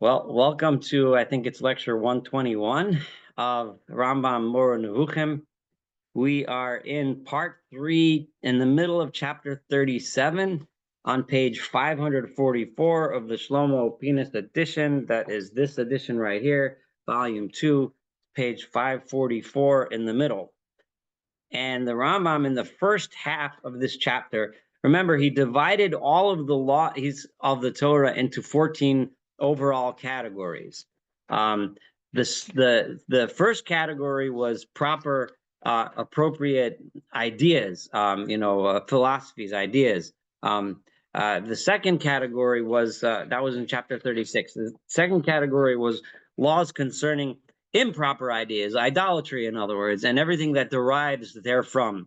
Well, welcome to, I think it's lecture 121 of Rambam Mor Nevuchim. We are in part 3 in the middle of chapter 37 on page 544 of the Shlomo Pinas edition. That is this edition right here, volume 2, page 544 in the middle. And the Rambam in the first half of this chapter, remember, he divided all of the law of the Torah into 14 overall categories. The first category was proper, appropriate ideas, philosophies, ideas. The second category was that was in chapter 36. The second category was laws concerning improper ideas, idolatry, in other words, and everything that derives therefrom,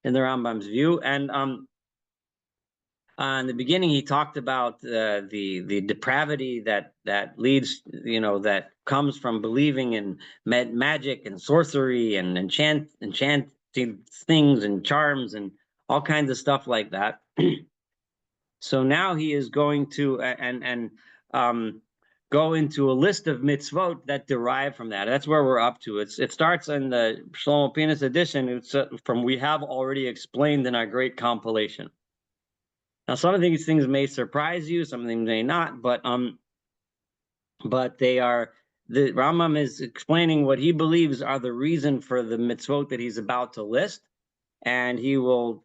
in the Rambam's view. And in the beginning, he talked about the depravity that leads, that comes from believing in magic and sorcery and enchanting things and charms and all kinds of stuff like that. So now he is going to go into a list of mitzvot that derive from that. That's where we're up to. It starts in the Shlomo Pinas edition. It's from we have already explained in our great compilation. Now, some of these things may surprise you, some of them may not, but they are. The Rambam is explaining what he believes are the reason for the mitzvot that he's about to list, and he will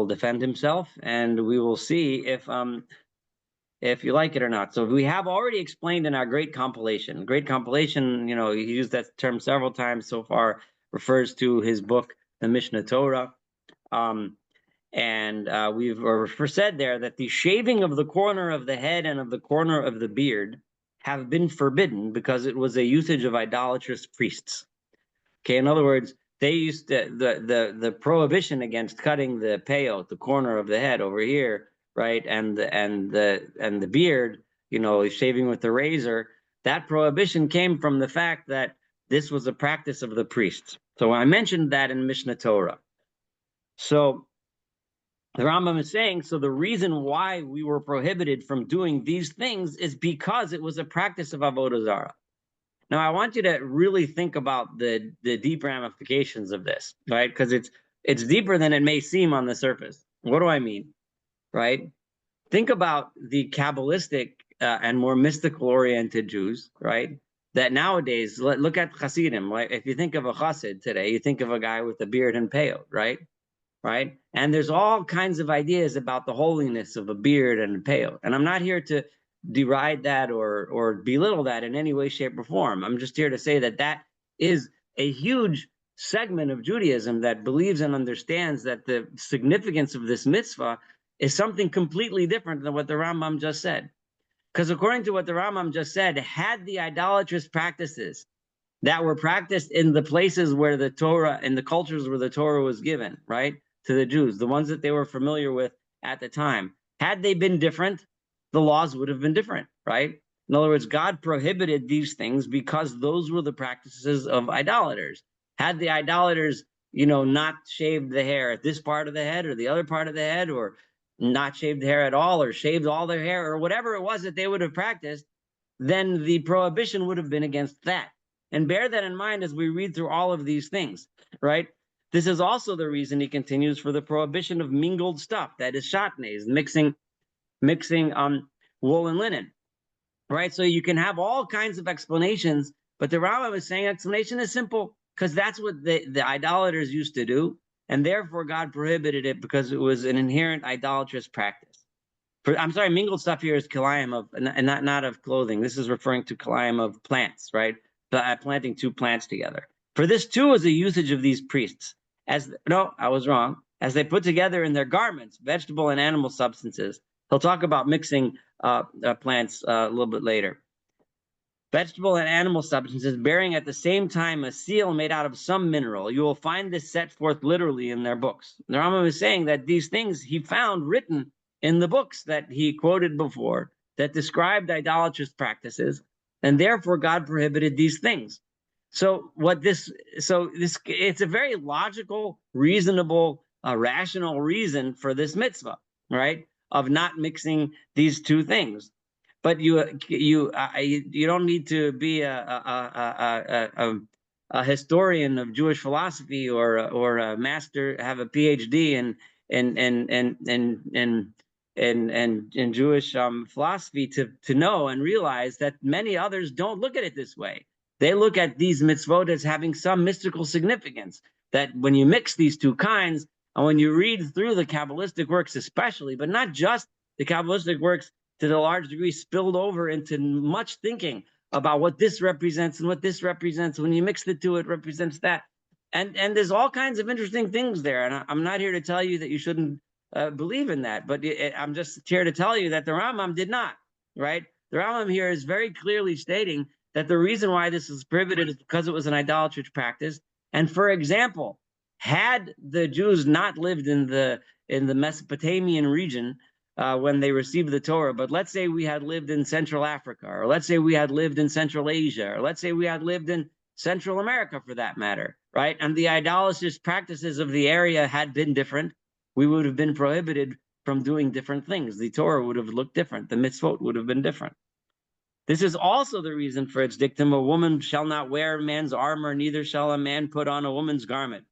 defend himself, and we will see if you like it or not. So we have already explained in our great compilation. Great compilation, he used that term several times so far, refers to his book, the Mishnah Torah. And we've said there that the shaving of the corner of the head and of the corner of the beard have been forbidden because it was a usage of idolatrous priests. Okay, in other words, they used to, the prohibition against cutting the peyot, the corner of the head over here, right, and the beard, shaving with the razor. That prohibition came from the fact that this was a practice of the priests. So I mentioned that in Mishnah Torah. So the Rambam is saying, so the reason why we were prohibited from doing these things is because it was a practice of avodah zarah. Now, I want you to really think about the deep ramifications of this, right? Because it's deeper than it may seem on the surface. What do I mean, right? Think about the Kabbalistic and more mystical-oriented Jews, right? That nowadays, look at Hasidim, right? If you think of a Chassid today, you think of a guy with a beard and peyot, right? Right? And there's all kinds of ideas about the holiness of a beard and a peyot. And I'm not here to deride that or belittle that in any way, shape, or form. I'm just here to say that that is a huge segment of Judaism that believes and understands that the significance of this mitzvah is something completely different than what the Rambam just said. Because according to what the Rambam just said, had the idolatrous practices that were practiced in the places where the Torah, in the cultures where the Torah was given, right, to the Jews, the ones that they were familiar with at the time, had they been different, the laws would have been different, right? In other words, God prohibited these things because those were the practices of idolaters. Had the idolaters, not shaved the hair at this part of the head or the other part of the head, or not shaved hair at all, or shaved all their hair, or whatever it was that they would have practiced, then the prohibition would have been against that. And bear that in mind as we read through all of these things, right? This is also the reason, he continues, for the prohibition of mingled stuff, that is shatnez, mixing wool and linen, right? So you can have all kinds of explanations, but the Rambam is saying explanation is simple, because that's what the idolaters used to do, and therefore God prohibited it because it was an inherent idolatrous practice. I'm sorry, mingled stuff here is kilayim of, and not of clothing. This is referring to kilayim of plants, right? Planting two plants together. For this too is a usage of these priests. No, I was wrong. As they put together in their garments vegetable and animal substances. He'll talk about mixing plants a little bit later. Vegetable and animal substances bearing at the same time a seal made out of some mineral. You will find this set forth literally in their books. The Rambam is saying that these things he found written in the books that he quoted before that described idolatrous practices, and therefore God prohibited these things. So it's a very logical, reasonable, rational reason for this mitzvah, right? Of not mixing these two things. but you don't need to be a historian of Jewish philosophy or a master, have a PhD in Jewish philosophy to know and realize that many others don't look at it this way. They look at these mitzvot as having some mystical significance, that when you mix these two kinds, and when you read through the Kabbalistic works especially, but not just the Kabbalistic works, to a large degree spilled over into much thinking about what this represents and what this represents. When you mix the two, it represents that. And there's all kinds of interesting things there. And I'm not here to tell you that you shouldn't believe in that, but I'm just here to tell you that the Rambam did not, right? The Rambam here is very clearly stating that the reason why this is prohibited is because it was an idolatrous practice. And for example, had the Jews not lived in the Mesopotamian region when they received the Torah, but let's say we had lived in Central Africa, or let's say we had lived in Central Asia, or let's say we had lived in Central America for that matter, right? And the idolatrous practices of the area had been different, we would have been prohibited from doing different things. The Torah would have looked different. The mitzvot would have been different. This is also the reason for its dictum, a woman shall not wear a man's armor, neither shall a man put on a woman's garment.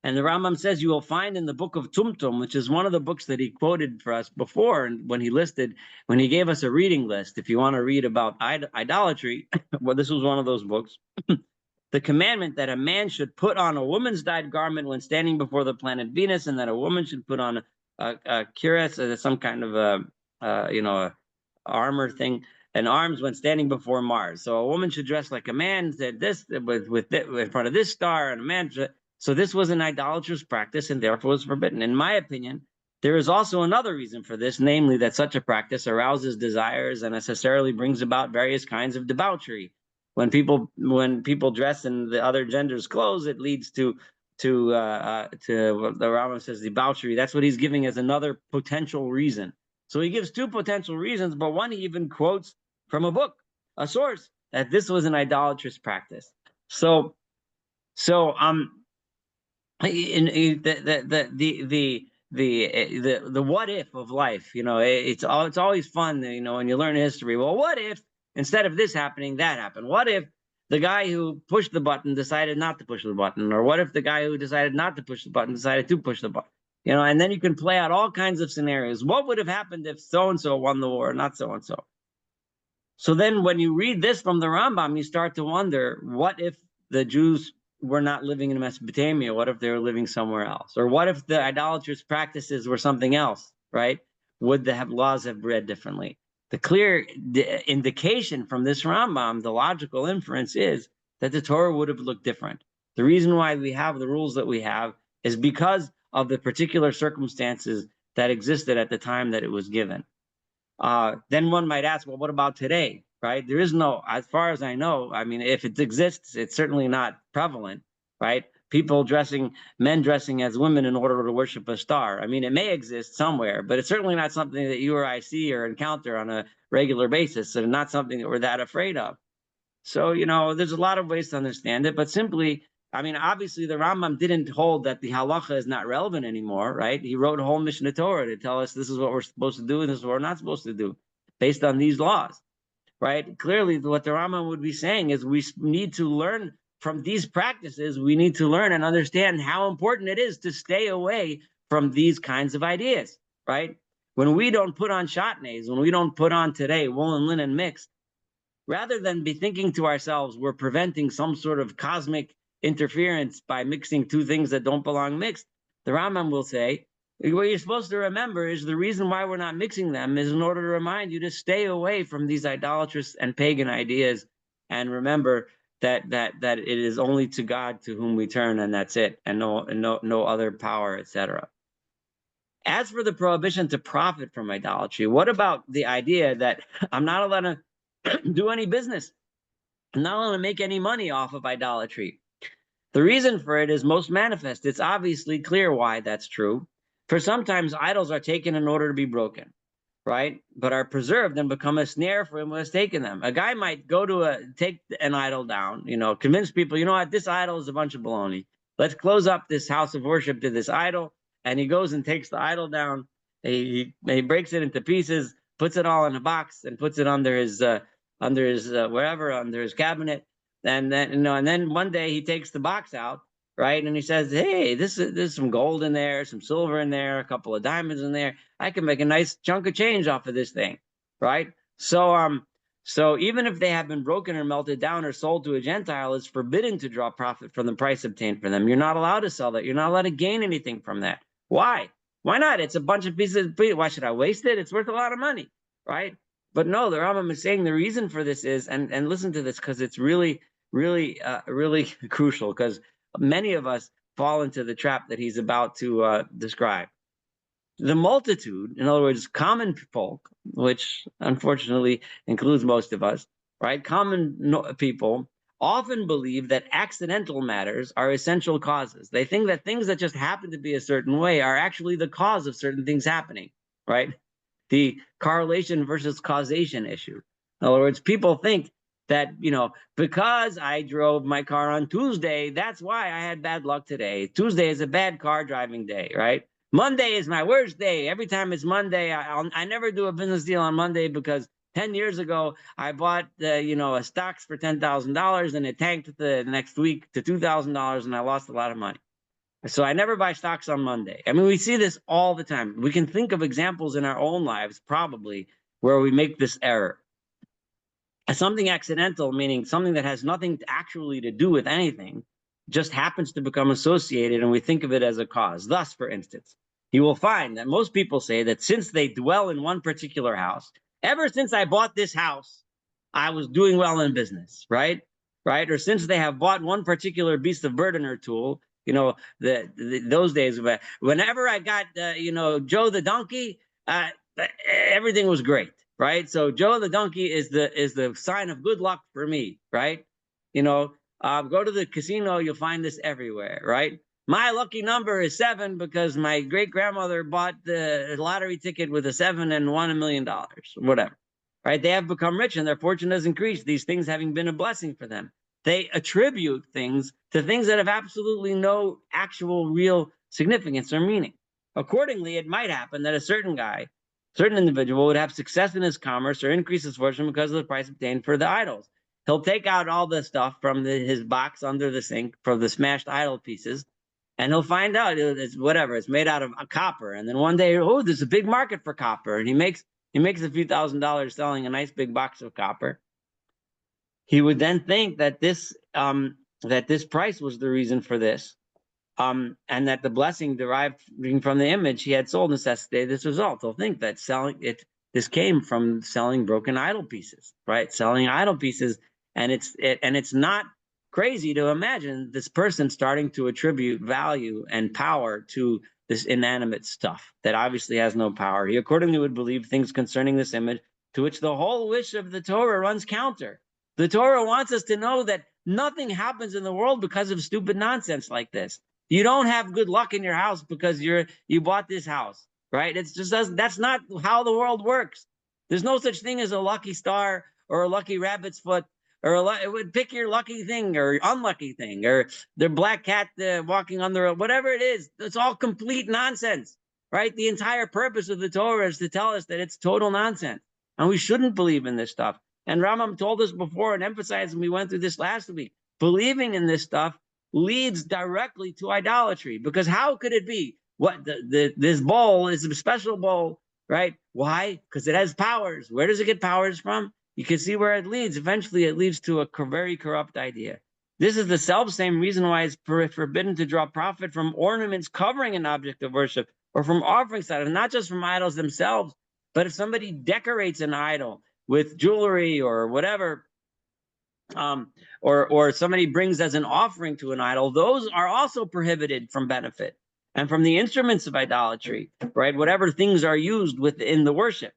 And the Rambam says you will find in the book of Tumtum, which is one of the books that he quoted for us before, and when he gave us a reading list, if you want to read about idolatry, well, this was one of those books. The commandment that a man should put on a woman's dyed garment when standing before the planet Venus, and that a woman should put on a cuirass, some kind of a armor thing, and arms when standing before Mars. So a woman should dress like a man, said this in front of this star, and a man should. So this was an idolatrous practice and therefore was forbidden. In my opinion, there is also another reason for this, namely that such a practice arouses desires and necessarily brings about various kinds of debauchery. When people dress in the other gender's clothes, it leads to what the Rambam says, debauchery. That's what he's giving as another potential reason. So he gives two potential reasons, but one he even quotes from a book, a source, that this was an idolatrous practice. So the what if of life, it's always fun, when you learn history. Well, what if instead of this happening, that happened? What if the guy who pushed the button decided not to push the button? Or what if the guy who decided not to push the button decided to push the button? And then you can play out all kinds of scenarios. What would have happened if so-and-so won the war, not so-and-so? So then when you read this from the Rambam, you start to wonder, what if the Jews were not living in Mesopotamia? What if they were living somewhere else? Or what if the idolatrous practices were something else, right? Would the laws have read differently? The clear indication from this Rambam, the logical inference is that the Torah would have looked different. The reason why we have the rules that we have is because of the particular circumstances that existed at the time that it was given. Then one might ask, well, what about today? Right? There is no, as far as I know, if it exists, it's certainly not prevalent, right? Men dressing as women in order to worship a star. It may exist somewhere, but it's certainly not something that you or I see or encounter on a regular basis, and not something that we're that afraid of. So, there's a lot of ways to understand it, but simply, obviously the Rambam didn't hold that the halacha is not relevant anymore, right? He wrote a whole Mishnah Torah to tell us this is what we're supposed to do and this is what we're not supposed to do based on these laws. Right? Clearly, what the Rambam would be saying is we need to learn from these practices. We need to learn and understand how important it is to stay away from these kinds of ideas, right? When we don't put on shatnez, when we don't put on today wool and linen mixed, rather than be thinking to ourselves, we're preventing some sort of cosmic interference by mixing two things that don't belong mixed, the Rambam will say, what you're supposed to remember is the reason why we're not mixing them is in order to remind you to stay away from these idolatrous and pagan ideas, and remember that it is only to God to whom we turn, and that's it, and no other power, etc. As for the prohibition to profit from idolatry, what about the idea that I'm not allowed to do any business? I'm not allowed to make any money off of idolatry. The reason for it is most manifest. It's obviously clear why that's true. For sometimes idols are taken in order to be broken, right? But are preserved and become a snare for him who has taken them. A guy might go to take an idol down, convince people, what, this idol is a bunch of baloney. Let's close up this house of worship to this idol. And he goes and takes the idol down. He breaks it into pieces, puts it all in a box and puts it under his wherever, under his cabinet. And then, and then one day he takes the box out, right? And he says, hey, there's some gold in there, some silver in there, a couple of diamonds in there. I can make a nice chunk of change off of this thing, right? So even if they have been broken or melted down or sold to a Gentile, it's forbidden to draw profit from the price obtained for them. You're not allowed to sell that. You're not allowed to gain anything from that. Why? Why not? It's a bunch of pieces. Why should I waste it? It's worth a lot of money, right? But no, the Rambam is saying the reason for this is, and listen to this, because it's really crucial, because many of us fall into the trap that he's about to describe. The multitude, in other words, common folk, which unfortunately includes most of us, right? Common people often believe that accidental matters are essential causes. They think that things that just happen to be a certain way are actually the cause of certain things happening, right? The correlation versus causation issue. In other words, people think that, because I drove my car on Tuesday, that's why I had bad luck today. Tuesday is a bad car driving day, right? Monday is my worst day. Every time it's Monday, I never do a business deal on Monday because 10 years ago, I bought, a stocks for $10,000 and it tanked the next week to $2,000 and I lost a lot of money. So I never buy stocks on Monday. I mean, we see this all the time. We can think of examples in our own lives, probably, where we make this error. Something accidental, meaning something that has nothing actually to do with anything, just happens to become associated and we think of it as a cause. Thus, for instance, you will find that most people say that since they dwell in one particular house, ever since I bought this house, I was doing well in business, right? Or since they have bought one particular beast of burden or tool, those days, whenever I got, Joe the donkey, everything was great, right? So Joe the donkey is the sign of good luck for me, right? Go to the casino, you'll find this everywhere, right? My lucky number is 7 because my great-grandmother bought the lottery ticket with a 7 and won $1 million, whatever, right? They have become rich and their fortune has increased, these things having been a blessing for them. They attribute things to things that have absolutely no actual real significance or meaning. Accordingly, it might happen that a certain individual would have success in his commerce or increase his fortune because of the price obtained for the idols. He'll take out all the stuff from his box under the sink for the smashed idol pieces, and he'll find out it's made out of copper. And then one day, there's a big market for copper, and he makes a few $1,000s selling a nice big box of copper. He would then think that this price was the reason for this, and that the blessing derived from the image he had sold necessitated this result. He'll think that this came from selling broken idol pieces, right? Selling idol pieces, and it's not crazy to imagine this person starting to attribute value and power to this inanimate stuff that obviously has no power. He accordingly would believe things concerning this image to which the whole wish of the Torah runs counter. The Torah wants us to know that nothing happens in the world because of stupid nonsense like this. You don't have good luck in your house because you bought this house, right? That's not how the world works. There's no such thing as a lucky star or a lucky rabbit's foot, or pick your lucky thing or unlucky thing, or the black cat walking on the road, whatever it is. It's all complete nonsense, right? The entire purpose of the Torah is to tell us that it's total nonsense, and we shouldn't believe in this stuff. And Rambam told us before and emphasized, and we went through this last week, believing in this stuff leads directly to idolatry. Because how could it be? This bowl is a special bowl, right? Why? Because it has powers. Where does it get powers from? You can see where it leads. Eventually, it leads to a very corrupt idea. This is the self-same reason why it's forbidden to draw profit from ornaments covering an object of worship, or from offerings, not just from idols themselves, but if somebody decorates an idol with jewelry or whatever, or somebody brings as an offering to an idol, those are also prohibited from benefit and from the instruments of idolatry, right? Whatever things are used within the worship,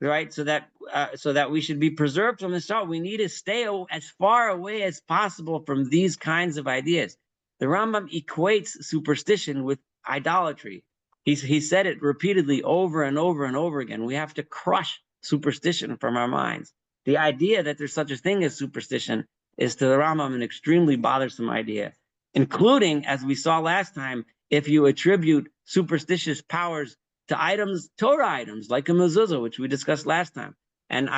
right? So that we should be preserved from this. We need to stay as far away as possible from these kinds of ideas. The Rambam equates superstition with idolatry. He said it repeatedly over and over and over again. We have to crush superstition from our minds. The idea that there's such a thing as superstition is to the Rambam an extremely bothersome idea, including, as we saw last time, if you attribute superstitious powers to items, Torah items, like a mezuzah, which we discussed last time. And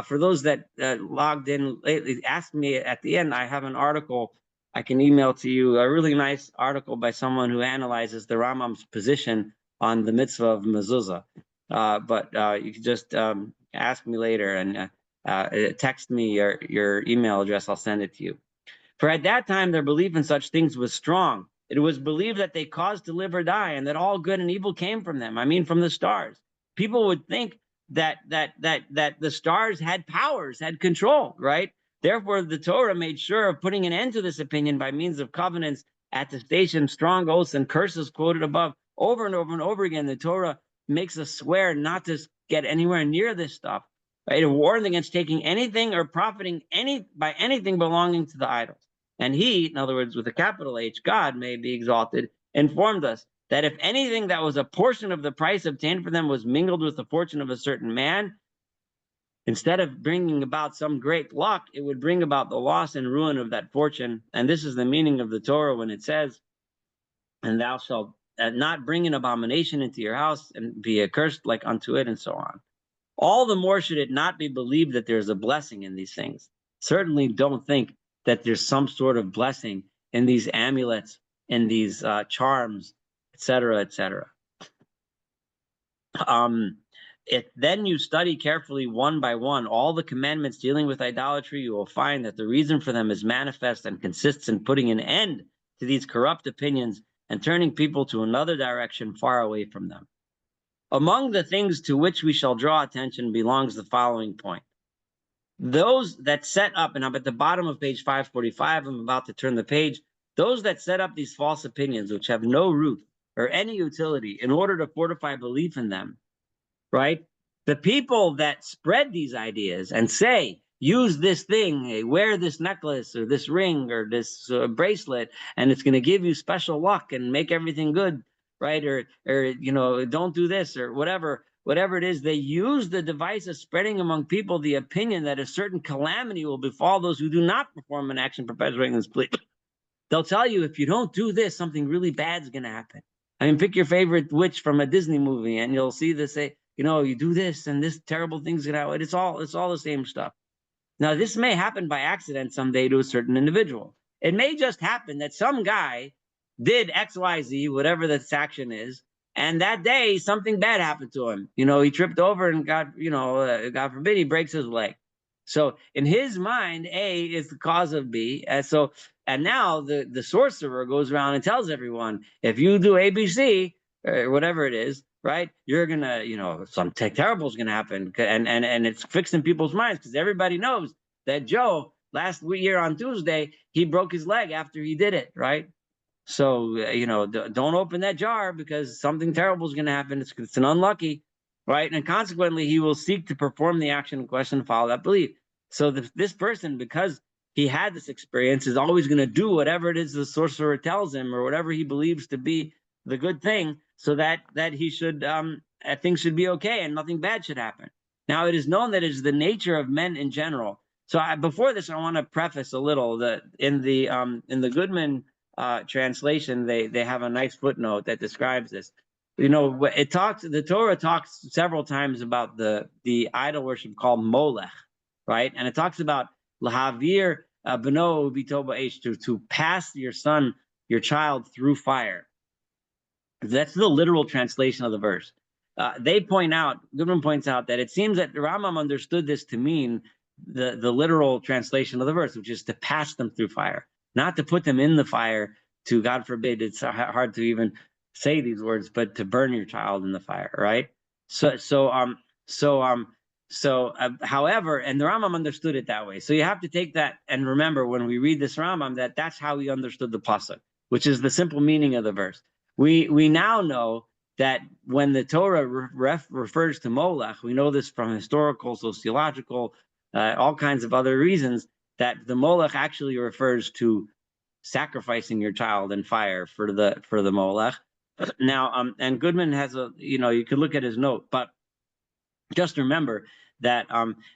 for those that logged in lately, asked me at the end, I have an article I can email to you, a really nice article by someone who analyzes the Rambam's position on the mitzvah of mezuzah. But you can just ask me later and text me your email address. I'll send it to you. For at that time, their belief in such things was strong. It was believed that they caused to live or die, and that all good and evil came from them. I mean, from the stars. People would think that the stars had powers, had control, right? Therefore, the Torah made sure of putting an end to this opinion by means of covenants, attestations, strong oaths, and curses quoted above. Over and over and over again, the Torah makes us swear not to get anywhere near this stuff. Right? It warned against taking anything or profiting by anything belonging to the idols. And he, in other words, with a capital H, God may be exalted, informed us that if anything that was a portion of the price obtained for them was mingled with the fortune of a certain man, instead of bringing about some great luck, it would bring about the loss and ruin of that fortune. And this is the meaning of the Torah when it says, and thou shalt not bring an abomination into your house and be accursed like unto it, and so on. All the more should it not be believed that there's a blessing in these things. Certainly don't think that there's some sort of blessing in these amulets, in these charms, etc., etc. If then you study carefully one by one all the commandments dealing with idolatry, you will find that the reason for them is manifest and consists in putting an end to these corrupt opinions and turning people to another direction far away from them. Among the things to which we shall draw attention belongs the following point. Those that set up, and I'm at the bottom of page 545, I'm about to turn the page, those that set up these false opinions which have no root or any utility in order to fortify belief in them, right? The people that spread these ideas and say, use this thing, wear this necklace or this ring or this bracelet, and it's going to give you special luck and make everything good, right? Or you know, don't do this or whatever it is. They use the device of spreading among people the opinion that a certain calamity will befall those who do not perform an action perpetuating this belief. They'll tell you, if you don't do this, something really bad is going to happen. I mean, pick your favorite witch from a Disney movie, and you'll see this say, you know, you do this, and this terrible thing's going to happen. It's all the same stuff. Now, this may happen by accident someday to a certain individual. It may just happen that some guy did X, Y, Z, whatever this action is, and that day something bad happened to him. You know, he tripped over and God forbid, he breaks his leg. So in his mind, A is the cause of B. And now the sorcerer goes around and tells everyone, if you do ABC or whatever it is, right, you're gonna, you know, something terrible is gonna happen, and it's fixing people's minds because everybody knows that Joe last year on Tuesday he broke his leg after he did it, right? So you know, don't open that jar because something terrible is gonna happen. It's an unlucky, right? And consequently, he will seek to perform the action in question and follow that belief. So this person, because he had this experience, is always going to do whatever it is the sorcerer tells him or whatever he believes to be the good thing, so that he should things should be okay and nothing bad should happen. Now, it is known that it is the nature of men in general. So before this, I want to preface a little that in the Goodman translation, they have a nice footnote that describes this. You know, the Torah talks several times about the idol worship called Molech, right? And it talks about lahavir beno bito ba'esh, to pass your son, your child, through fire. That's the literal translation of the verse. Goodman points out that it seems that Rambam understood this to mean the literal translation of the verse, which is to pass them through fire, not to put them in the fire. To, God forbid, it's hard to even say these words, but to burn your child in the fire, right? However, and the Rambam understood it that way. So you have to take that and remember when we read this Rambam that that's how he understood the pasuk, which is the simple meaning of the verse. We now know that when the Torah refers to Molech, we know this from historical, sociological, all kinds of other reasons, that the Molech actually refers to sacrificing your child in fire for the Molech. Now, and Goodman has you could look at his note, but just remember that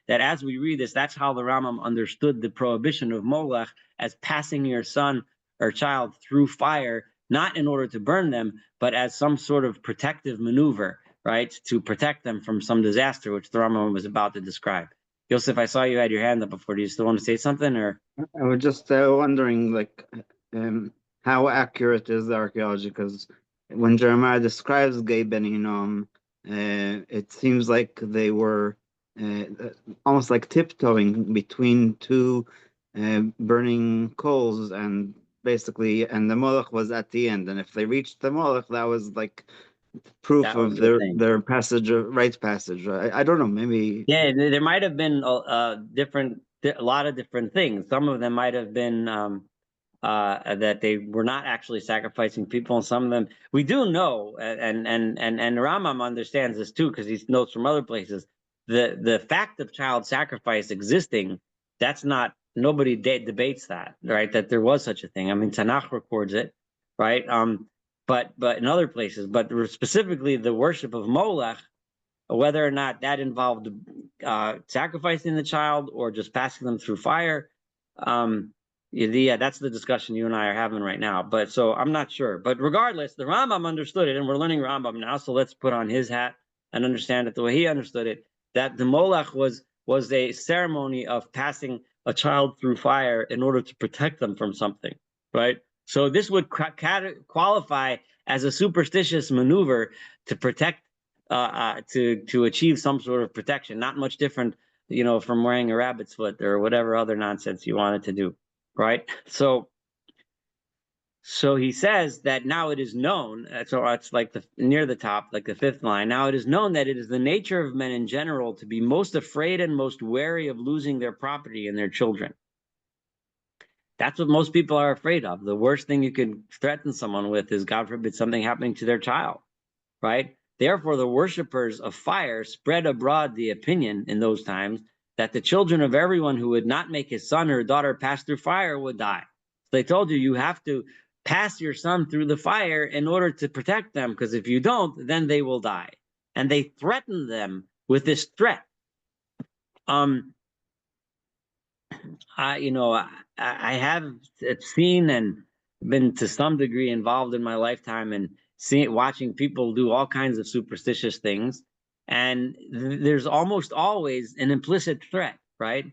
that as we read this, that's how the Rambam understood the prohibition of Molech, as passing your son or child through fire, not in order to burn them, but as some sort of protective maneuver, right, to protect them from some disaster, which the Rambam was about to describe. Yosef, I saw you had your hand up before. Do you still want to say something, or? I was just wondering, like, how accurate is the archaeology? Because when Jeremiah describes Gay Ben Hinnom, it seems like they were uh, almost like tiptoeing between two burning coals, and basically, and the Moloch was at the end. And if they reached the Moloch, that was like proof That was of the thing. their passage, rite passage. I don't know, maybe. Yeah, there might have been a lot of different things. Some of them might have been that they were not actually sacrificing people, and some of them we do know, and Rambam understands this too because he notes from other places the fact of child sacrifice existing. That's not nobody debates that, right? That there was such a thing. I mean, Tanakh records it, right? But in other places, but specifically the worship of Molech, whether or not that involved sacrificing the child or just passing them through fire. Yeah, that's the discussion you and I are having right now. But so I'm not sure. But regardless, the Rambam understood it, and we're learning Rambam now. So let's put on his hat and understand it the way he understood it. That the Molech was a ceremony of passing a child through fire in order to protect them from something, right? So this would qualify as a superstitious maneuver to protect to achieve some sort of protection. Not much different, from wearing a rabbit's foot or whatever other nonsense you wanted to do, right? So he says that now it is known. So it's like near the top, like the fifth line. Now it is known that it is the nature of men in general to be most afraid and most wary of losing their property and their children. That's what most people are afraid of. The worst thing you can threaten someone with is, God forbid, something happening to their child, right? Therefore, the worshippers of fire spread abroad the opinion in those times that the children of everyone who would not make his son or daughter pass through fire would die. So they told you have to pass your son through the fire in order to protect them, because if you don't, then they will die. And they threatened them with this threat. I have seen and been to some degree involved in my lifetime and watching people do all kinds of superstitious things, and there's almost always an implicit threat, right?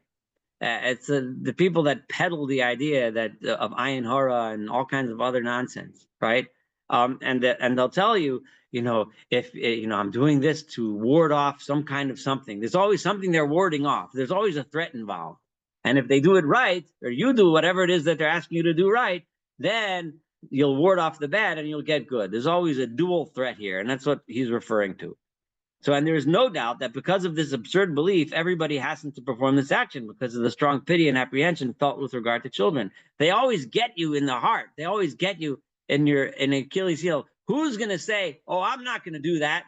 It's the people that peddle the idea that of ayin hara and all kinds of other nonsense, right? And they'll tell you, if I'm doing this to ward off some kind of something. There's always something they're warding off. There's always a threat involved. And if they do it right, or you do whatever it is that they're asking you to do right, then you'll ward off the bad and you'll get good. There's always a dual threat here, and that's what he's referring to. So, and there is no doubt that because of this absurd belief, everybody hastens to perform this action because of the strong pity and apprehension felt with regard to children. They always get you in the heart. They always get you in Achilles' heel. Who's going to say, "Oh, I'm not going to do that"?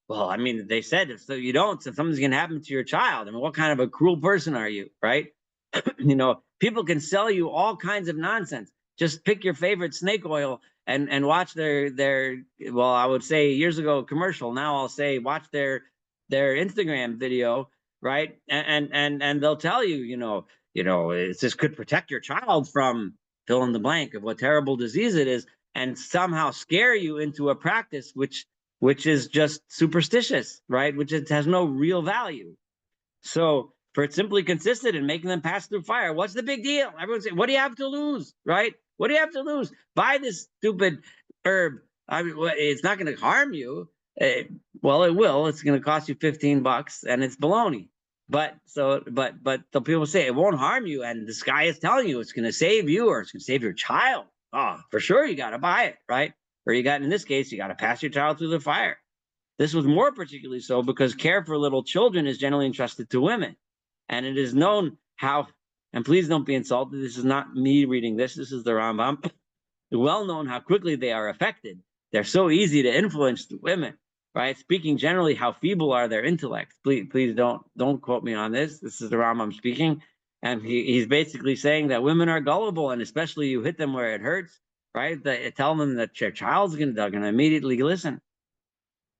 Well, I mean, they said if so you don't, so something's going to happen to your child. I mean, what kind of a cruel person are you, right? People can sell you all kinds of nonsense. Just pick your favorite snake oil and watch their well, I would say years ago commercial. Now I'll say watch their Instagram video, right? And they'll tell you, this could protect your child from fill in the blank of what terrible disease it is, and somehow scare you into a practice which is just superstitious, right? Which has no real value. So for it simply consisted in making them pass through fire. What's the big deal? Everyone's saying, what do you have to lose, right? What do you have to lose? Buy this stupid herb. I mean, it's not going to harm you. Well, it will. It's going to cost you $15, and it's baloney. But the people say it won't harm you, and this guy is telling you it's going to save you or it's going to save your child. Oh, for sure, you got to buy it, right? Or in this case, you got to pass your child through the fire. This was more particularly so because care for little children is generally entrusted to women. And it is known how, and please don't be insulted, this is not me reading this is the Rambam. It's well known how quickly they are affected. They're so easy to influence the women, right? Speaking generally, how feeble are their intellects. Please don't quote me on this. This is the Rambam speaking. And he's basically saying that women are gullible, and especially you hit them where it hurts, right? Tell them that your child's going to immediately listen.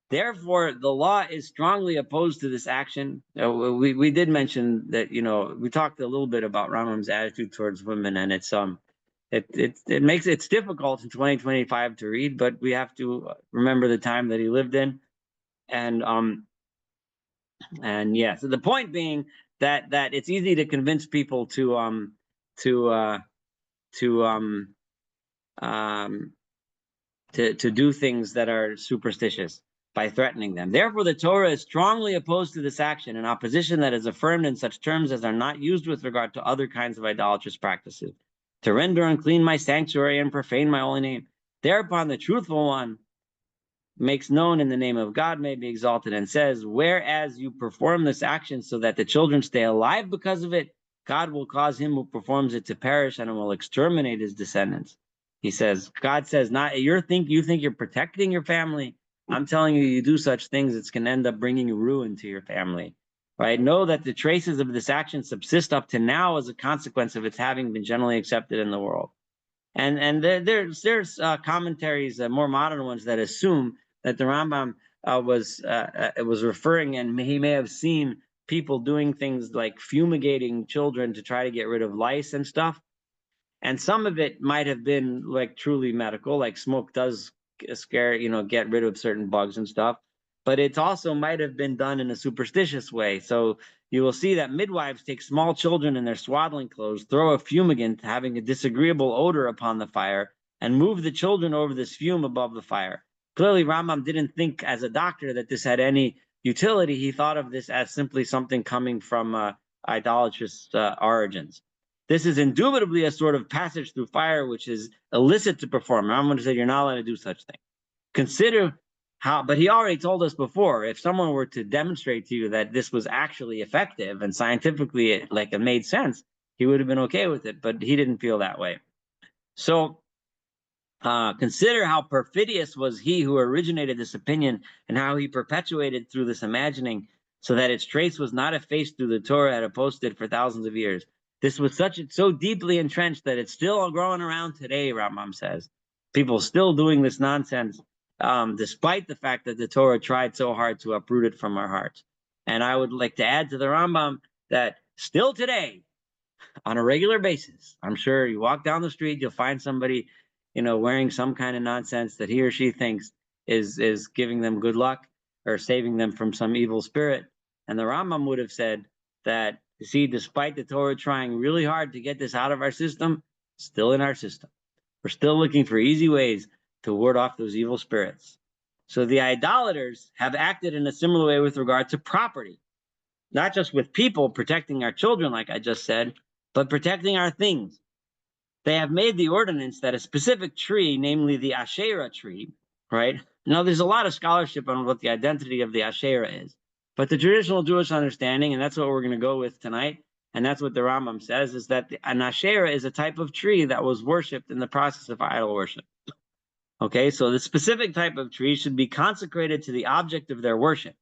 Therefore, the law is strongly opposed to this action. We did mention that, we talked a little bit about Rambam's attitude towards women, and it's difficult in 2025 to read, but we have to remember the time that he lived in. yeah. So the point being that it's easy to convince people to do things that are superstitious by threatening them. Therefore, the Torah is strongly opposed to this action, an opposition that is affirmed in such terms as are not used with regard to other kinds of idolatrous practices. To render unclean my sanctuary and profane my holy name. Thereupon the truthful one makes known in the name of God may be exalted and says, whereas you perform this action so that the children stay alive because of it, God will cause him who performs it to perish and will exterminate his descendants. He says, God says, not you think you're protecting your family. I'm telling you, you do such things, it's going to end up bringing ruin to your family. Right? Know that the traces of this action subsist up to now as a consequence of its having been generally accepted in the world. And there's commentaries, more modern ones, that assume that the Rambam was referring, and he may have seen people doing things like fumigating children to try to get rid of lice and stuff. And some of it might have been like truly medical, like smoke does scare, get rid of certain bugs and stuff. But it also might have been done in a superstitious way. So you will see that midwives take small children in their swaddling clothes, throw a fumigant having a disagreeable odor upon the fire, and move the children over this fume above the fire. Clearly, Rambam didn't think as a doctor that this had any utility. He thought of this as simply something coming from idolatrous origins. This is indubitably a sort of passage through fire, which is illicit to perform. I'm going to say you're not allowed to do such thing. Consider how, but he already told us before, if someone were to demonstrate to you that this was actually effective and scientifically it made sense, he would have been okay with it, but he didn't feel that way. So consider how perfidious was he who originated this opinion and how he perpetuated through this imagining so that its trace was not effaced through the Torah had opposed it for thousands of years. This was so deeply entrenched that it's still growing around today, Rambam says. People still doing this nonsense, despite the fact that the Torah tried so hard to uproot it from our hearts. And I would like to add to the Rambam that still today, on a regular basis, I'm sure you walk down the street, you'll find somebody, wearing some kind of nonsense that he or she thinks is giving them good luck or saving them from some evil spirit. And the Rambam would have said that, you see, despite the Torah trying really hard to get this out of our system, still in our system. We're still looking for easy ways to ward off those evil spirits. So the idolaters have acted in a similar way with regard to property, not just with people protecting our children, like I just said, but protecting our things. They have made the ordinance that a specific tree, namely the Asherah tree, right? Now, there's a lot of scholarship on what the identity of the Asherah is. But the traditional Jewish understanding, and that's what we're going to go with tonight, and that's what the Rambam says, is that an Asherah is a type of tree that was worshipped in the process of idol worship. Okay, so the specific type of tree should be consecrated to the object of their worship,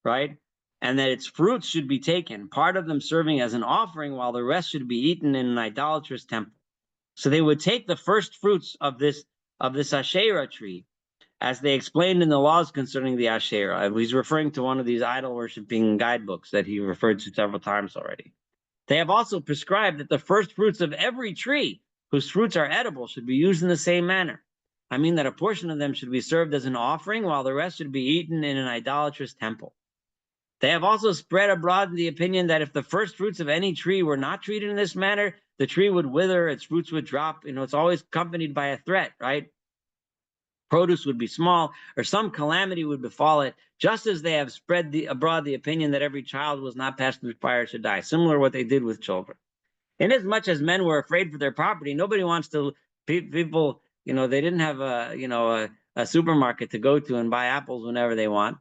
right? And that its fruits should be taken, part of them serving as an offering, while the rest should be eaten in an idolatrous temple. So they would take the first fruits of this Asherah tree, as they explained in the laws concerning the Asherah. He's referring to one of these idol-worshipping guidebooks that he referred to several times already. They have also prescribed that the first fruits of every tree whose fruits are edible should be used in the same manner. I mean that a portion of them should be served as an offering, while the rest should be eaten in an idolatrous temple. They have also spread abroad the opinion that if the first fruits of any tree were not treated in this manner, the tree would wither, its fruits would drop. It's always accompanied by a threat, right? Produce would be small, or some calamity would befall it, just as they have spread abroad the opinion that every child who was not passed through fire should die, similar to what they did with children. Inasmuch as men were afraid for their property, nobody wants to, people, they didn't have a supermarket to go to and buy apples whenever they want.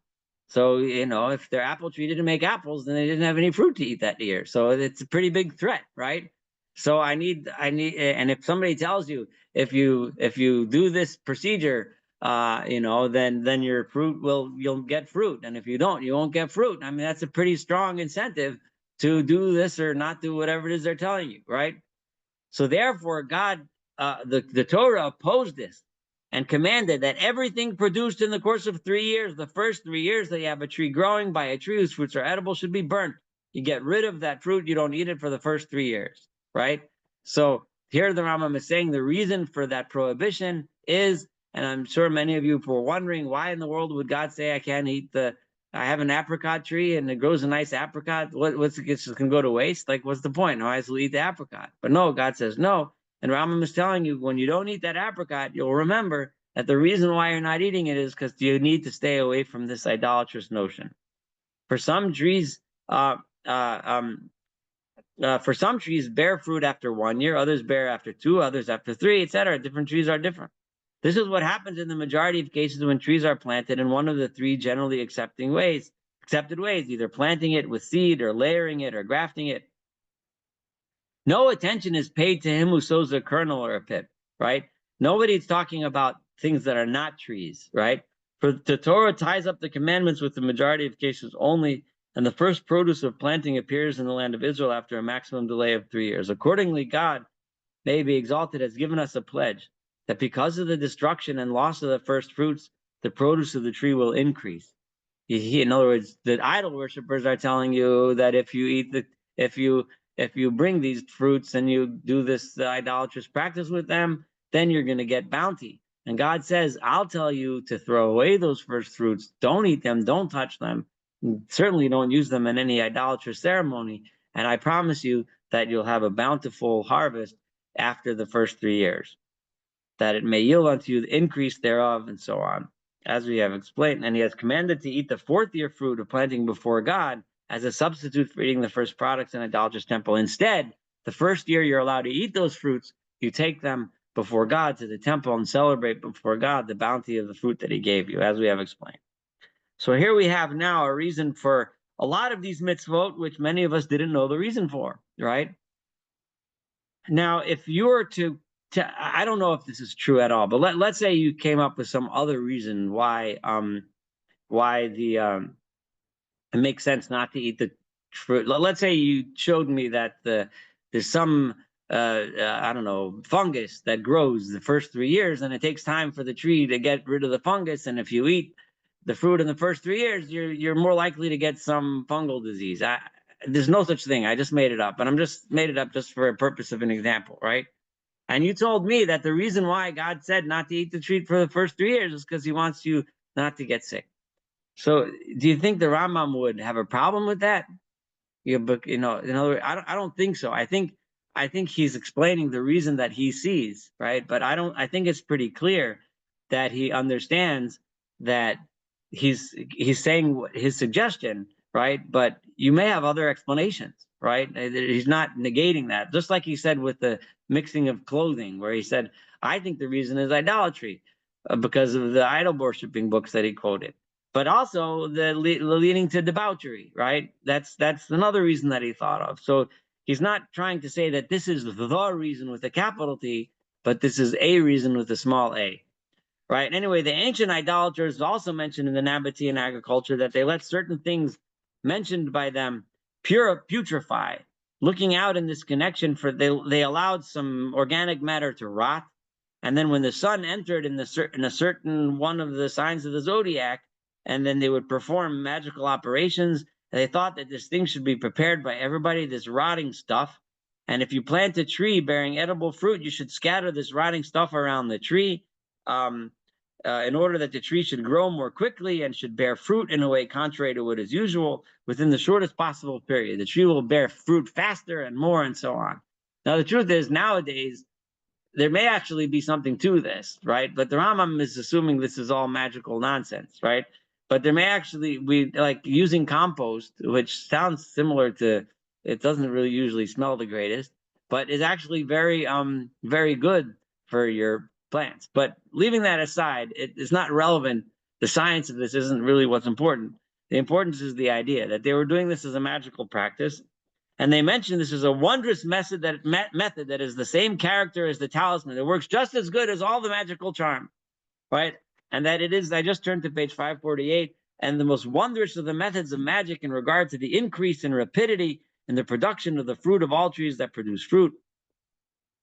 So, if their apple tree didn't make apples, then they didn't have any fruit to eat that year. So it's a pretty big threat, right? So I need, and if somebody tells you, if you do this procedure, then your fruit you'll get fruit. And if you don't, you won't get fruit. I mean, that's a pretty strong incentive to do this or not do whatever it is they're telling you, right? So therefore, God, the Torah opposed this and commanded that everything produced in the course of 3 years, the first 3 years that you have a tree growing by a tree whose fruits are edible, should be burnt. You get rid of that fruit, you don't eat it for the first 3 years, right? So here the Rambam is saying the reason for that prohibition is And I'm sure many of you were wondering, why in the world would God say I can't eat I have an apricot tree and it grows a nice apricot. What's it just gonna go to waste? Like, what's the point? I will eat the apricot. But no, God says no. And Rambam is telling you, when you don't eat that apricot, you'll remember that the reason why you're not eating it is because you need to stay away from this idolatrous notion. For some trees, bear fruit after 1 year, others bear after 2, others after 3, etc. Different trees are different. This is what happens in the majority of cases when trees are planted in one of the 3 generally accepted ways, either planting it with seed or layering it or grafting it. No attention is paid to him who sows a kernel or a pip, right? Nobody's talking about things that are not trees, right? For the Torah ties up the commandments with the majority of cases only, and the first produce of planting appears in the land of Israel after a maximum delay of 3 years. Accordingly, God, may be exalted, has given us a pledge that because of the destruction and loss of the first fruits, the produce of the tree will increase. In other words, the idol worshippers are telling you that if you bring these fruits and you do this idolatrous practice with them, then you're going to get bounty. And God says, I'll tell you to throw away those first fruits. Don't eat them. Don't touch them. Certainly don't use them in any idolatrous ceremony. And I promise you that you'll have a bountiful harvest after the first 3 years, that it may yield unto you the increase thereof, and so on, as we have explained. And he has commanded to eat the 4th year fruit of planting before God as a substitute for eating the first products in idolatrous temple. Instead, the first year you're allowed to eat those fruits, you take them before God to the temple and celebrate before God the bounty of the fruit that he gave you, as we have explained. So here we have now a reason for a lot of these mitzvot, which many of us didn't know the reason for, right? Now, if you were to I don't know if this is true at all, but let's say you came up with some other reason why it makes sense not to eat the fruit. Let's say you showed me that there's some I don't know, fungus that grows the first 3 years, and it takes time for the tree to get rid of the fungus. And if you eat the fruit in the first 3 years, you're more likely to get some fungal disease. There's no such thing. I just made it up, and I'm just made it up just for a purpose of an example, right? And you told me that the reason why God said not to eat the tree for the first 3 years is because he wants you not to get sick. So do you think the Rambam would have a problem with that? But in other words, I don't think so. I think he's explaining the reason that he sees, right? But I think it's pretty clear that he understands that he's saying his suggestion, right? But you may have other explanations, right? He's not negating that. Just like he said with the mixing of clothing, where he said, I think the reason is idolatry, because of the idol worshiping books that he quoted. But also the leading to debauchery, right? That's another reason that he thought of. So he's not trying to say that this is the reason with a capital T, but this is a reason with a small a, right? Anyway, the ancient idolaters also mentioned in the Nabatean agriculture that they let certain things mentioned by them putrefy. Looking out in this connection, they allowed some organic matter to rot, and then when the sun entered in a certain one of the signs of the zodiac, and then they would perform magical operations, they thought that this thing should be prepared by everybody, this rotting stuff. And if you plant a tree bearing edible fruit, you should scatter this rotting stuff around the tree in order that the tree should grow more quickly and should bear fruit in a way contrary to what is usual within the shortest possible period. The tree will bear fruit faster and more, and so on. Now, the truth is, nowadays, there may actually be something to this, right? But the Rambam is assuming this is all magical nonsense, right? But there may actually be, like, using compost, which sounds similar to, it doesn't really usually smell the greatest, but is actually very, very good for your plants. But leaving that aside, it's not relevant. The science of this isn't really what's important. The importance is the idea that they were doing this as a magical practice. And they mentioned this is a wondrous method that is the same character as the talisman. It works just as good as all the magical charm, right? And that it is, I just turned to page 548, and the most wondrous of the methods of magic in regard to the increase in rapidity in the production of the fruit of all trees that produce fruit.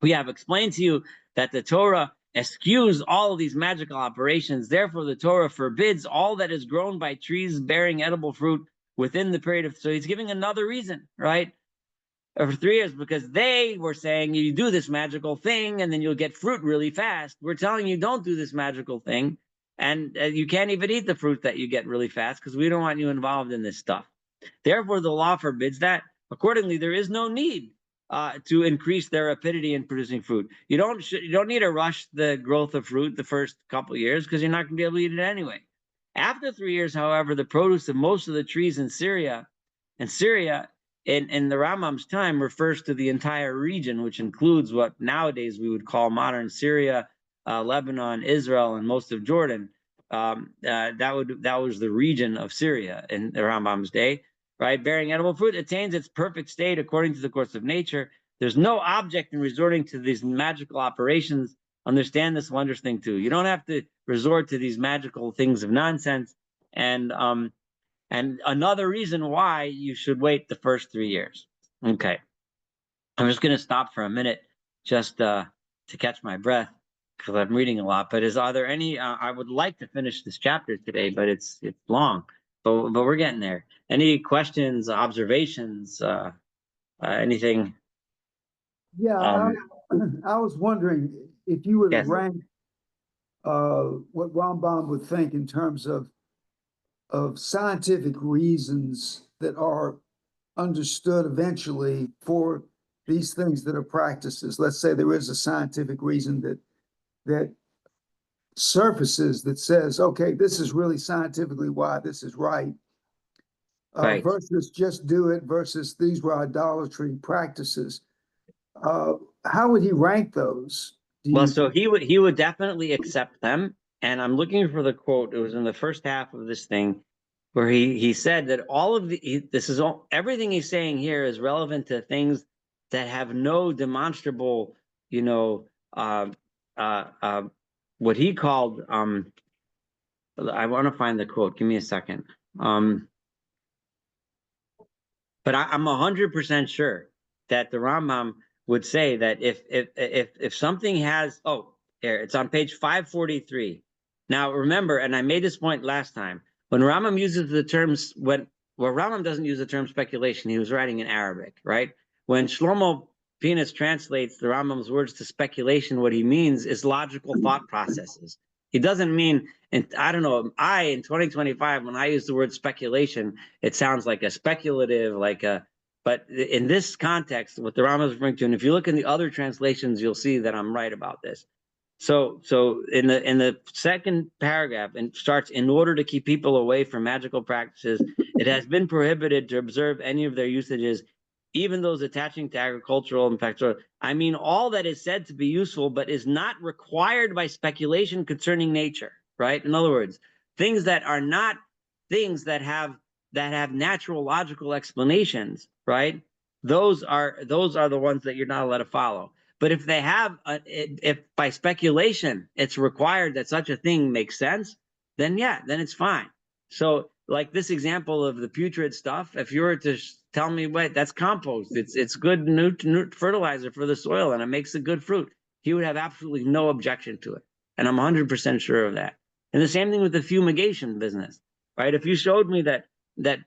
We have explained to you that the Torah eschews all of these magical operations. Therefore, the Torah forbids all that is grown by trees bearing edible fruit within the period of, so he's giving another reason, right? for 3 years, because they were saying you do this magical thing and then you'll get fruit really fast. We're telling you don't do this magical thing, and you can't even eat the fruit that you get really fast because we don't want you involved in this stuff. Therefore, the law forbids that. Accordingly, there is no need to increase their rapidity in producing fruit. You don't need to rush the growth of fruit the first couple of years because you're not going to be able to eat it anyway. After 3 years, however, the produce of most of the trees in Syria, in the Rambam's time, refers to the entire region, which includes what nowadays we would call modern Syria, Lebanon, Israel, and most of Jordan. That was the region of Syria in the Rambam's day, right? Bearing edible fruit attains its perfect state according to the course of nature. There's no object in resorting to these magical operations. Understand this wondrous thing too. You don't have to resort to these magical things of nonsense. And another reason why you should wait the first 3 years. Okay, I'm just going to stop for a minute just to catch my breath because I'm reading a lot. But are there any? I would like to finish this chapter today, but it's long. But we're getting there. Any questions, observations, anything? Yeah, I was wondering if you would Yes. rank what Rambam would think in terms of scientific reasons that are understood eventually for these things that are practices. Let's say there is a scientific reason that surfaces that says, okay, this is really scientifically why this is right. Right. Versus just do it versus these were idolatry practices. How would he rank those? Well, so he would definitely accept them. And I'm looking for the quote. It was in the first half of this thing where he said that everything he's saying here is relevant to things that have no demonstrable, what he called, I want to find the quote. Give me a second. But I'm 100% sure that the Rambam would say that if something has, here, it's on page 543. Now remember, and I made this point last time, when Rambam uses the terms, Rambam doesn't use the term speculation, he was writing in Arabic, right? When Shlomo Pinas translates the Rambam's words to speculation, what he means is logical thought processes. He doesn't mean, and I don't know, in 2025, when I use the word speculation, it sounds like a speculative, but in this context, what the Rambam is referring to, and if you look in the other translations, you'll see that I'm right about this. So in the second paragraph, and starts, in order to keep people away from magical practices, it has been prohibited to observe any of their usages, even those attaching to agricultural and factorial. I mean, all that is said to be useful, but is not required by speculation concerning nature, right? In other words, things that are not things that have natural logical explanations, right? Those are the ones that you're not allowed to follow. But if they have, if by speculation it's required that such a thing makes sense, then yeah, then it's fine. So like this example of the putrid stuff, if you were to tell me, wait, that's compost, it's good fertilizer for the soil and it makes a good fruit, he would have absolutely no objection to it. And I'm 100% sure of that. And the same thing with the fumigation business, right? If you showed me that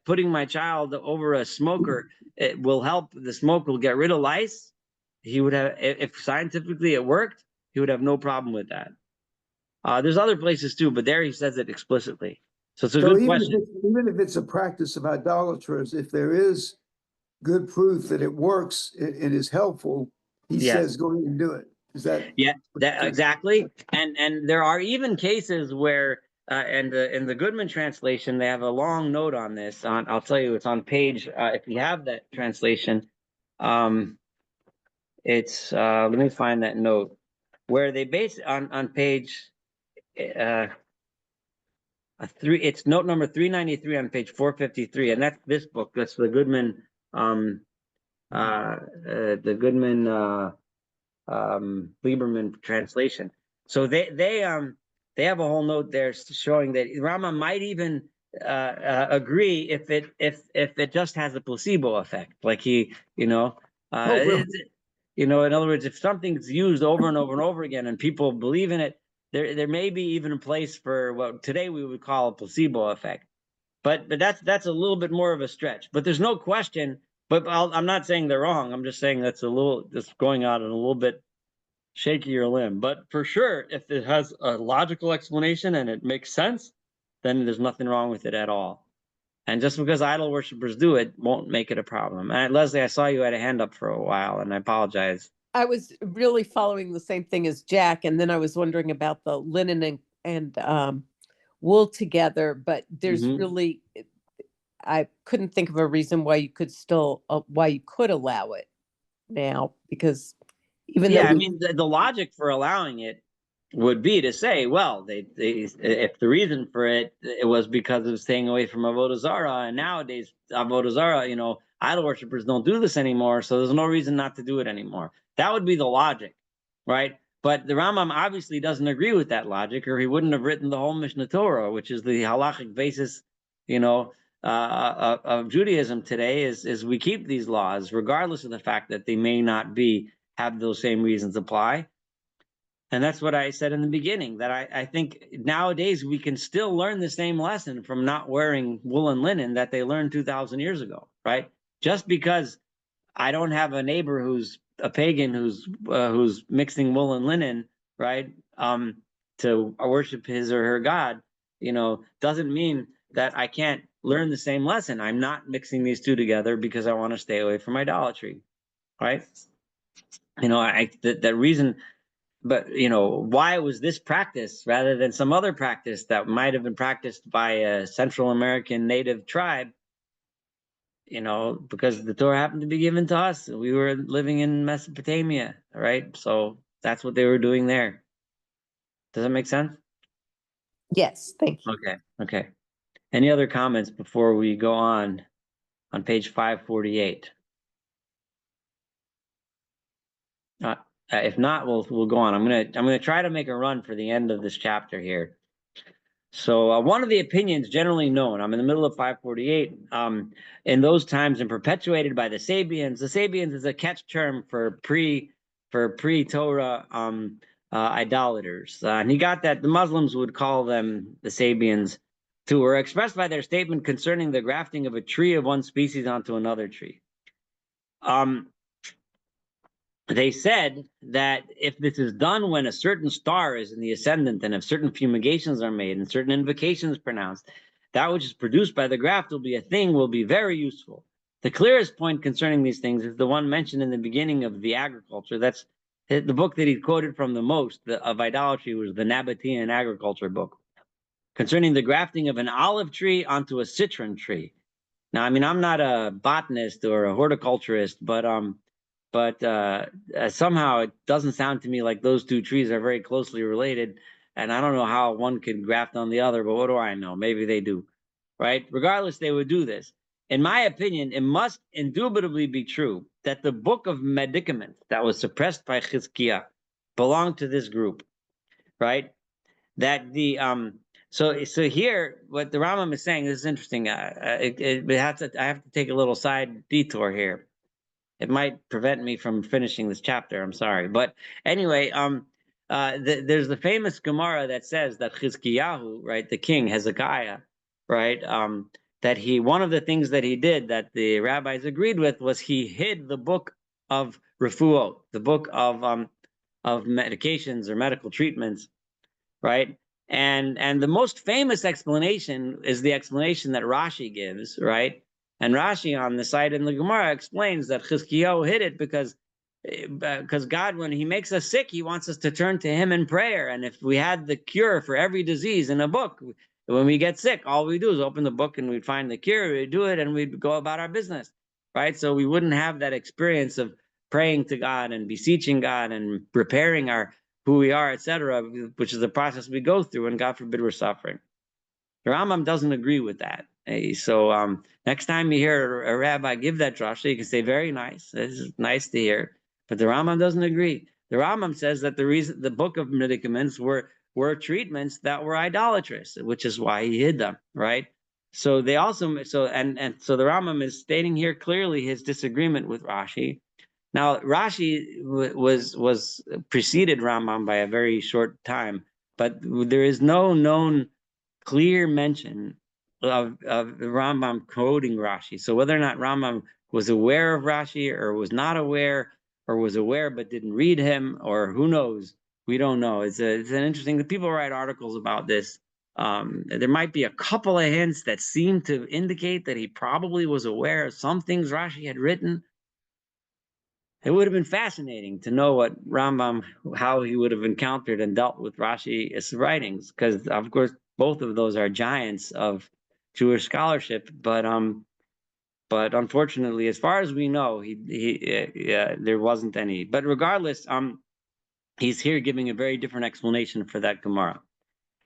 putting my child over a smoker, it will help, the smoke will get rid of lice, he would have, if scientifically it worked, he would have no problem with that. There's other places too, but there he says it explicitly. So it's a good question. Even if it's a practice of idolaters, if there is good proof that it works, it is helpful, he says go ahead and do it. Is that? Yeah, exactly. And there are even cases where, and in the Goodman translation, they have a long note on this. I'll tell you, it's on page, if you have that translation, it's let me find that note where they base on page it's note number 393 on page 453, and that's this book. That's the Goodman Lieberman translation. So they have a whole note there showing that Rama might even agree if it just has a placebo effect, like Really? in other words, if something's used over and over and over again and people believe in it, there may be even a place for what today we would call a placebo effect. But that's a little bit more of a stretch. But there's no question But I'm not saying they're wrong. I'm just saying that's just going out on a little bit shakier limb. But for sure, if it has a logical explanation and it makes sense, then there's nothing wrong with it at all. And just because idol worshippers do it won't make it a problem. And Leslie, I saw you had a hand up for a while, and I apologize. I was really following the same thing as Jack, and then I was wondering about the linen and wool together, but there's really, I couldn't think of a reason why you could allow it now, because even though I mean, the logic for allowing it would be to say, well, if the reason for it was because of staying away from avodah zarah, and nowadays avodah zarah, idol worshippers don't do this anymore, so there's no reason not to do it anymore. That would be the logic, right? But the Rambam obviously doesn't agree with that logic, or he wouldn't have written the whole Mishnah Torah, which is the halachic basis, of Judaism today. Is we keep these laws regardless of the fact that they may not have those same reasons apply. And that's what I said in the beginning, that I think nowadays we can still learn the same lesson from not wearing wool and linen that they learned 2,000 years ago, right? Just because I don't have a neighbor who's a pagan who's mixing wool and linen, right, to worship his or her god, doesn't mean that I can't learn the same lesson. I'm not mixing these two together because I want to stay away from idolatry, right? That reason. But why was this practice rather than some other practice that might have been practiced by a Central American native tribe? Because the Torah happened to be given to us. We were living in Mesopotamia, right? So that's what they were doing there. Does that make sense? Yes, thank you. Okay. Any other comments before we go on page 548? If not, we'll go on. I'm gonna try to make a run for the end of this chapter here. So one of the opinions generally known, I'm in the middle of 548, in those times and perpetuated by the Sabians. The Sabians is a catch term for pre-Torah idolaters, and he got that the Muslims would call them the Sabians, who were expressed by their statement concerning the grafting of a tree of one species onto another tree. They said that if this is done when a certain star is in the ascendant, and if certain fumigations are made and certain invocations pronounced, that which is produced by the graft will be very useful. The clearest point concerning these things is the one mentioned in the beginning of the agriculture. That's the book that he quoted from the most of idolatry, was the Nabatean agriculture book, concerning the grafting of an olive tree onto a citron tree. Now, I mean, I'm not a botanist or a horticulturist, but somehow it doesn't sound to me like those two trees are very closely related, and I don't know how one could graft on the other, but what do I know? Maybe they do, right? Regardless, they would do this. In my opinion, it must indubitably be true that the book of medicaments that was suppressed by Chizkiah belonged to this group, right? That the so here, what the Rambam is saying, this is interesting. I have to take a little side detour here. It might prevent me from finishing this chapter. I'm sorry. But anyway, there's the famous Gemara that says that Chizkiyahu, right, the king, Hezekiah, right, that one of the things that he did that the rabbis agreed with was he hid the book of refuot, the book of medications or medical treatments, right? And the most famous explanation is the explanation that Rashi gives, right? And Rashi on the side in the Gemara explains that Chizkiyahu hid it because God, when he makes us sick, he wants us to turn to him in prayer. And if we had the cure for every disease in a book, when we get sick, all we do is open the book and we'd find the cure, we'd do it, and we'd go about our business, right? So we wouldn't have that experience of praying to God and beseeching God and preparing who we are, etc., which is the process we go through, and God forbid we're suffering. The Rambam doesn't agree with that. So next time you hear a rabbi give that drasha, you can say, very nice. This is nice to hear. But the Rambam doesn't agree. The Rambam says that the reason the book of medicaments were treatments that were idolatrous, which is why he hid them, right? So they also so the Rambam is stating here clearly his disagreement with Rashi. Now Rashi was preceded Rambam by a very short time, but there is no known clear mention of Rambam quoting Rashi. So whether or not Rambam was aware of Rashi, or was not aware, or was aware but didn't read him, or who knows? We don't know. It's an interesting. People write articles about this. There might be a couple of hints that seem to indicate that he probably was aware of some things Rashi had written. It would have been fascinating to know what Rambam, how he would have encountered and dealt with Rashi's writings, because of course both of those are giants of Jewish scholarship. But unfortunately, as far as we know, there wasn't any. But regardless, he's here giving a very different explanation for that Gemara.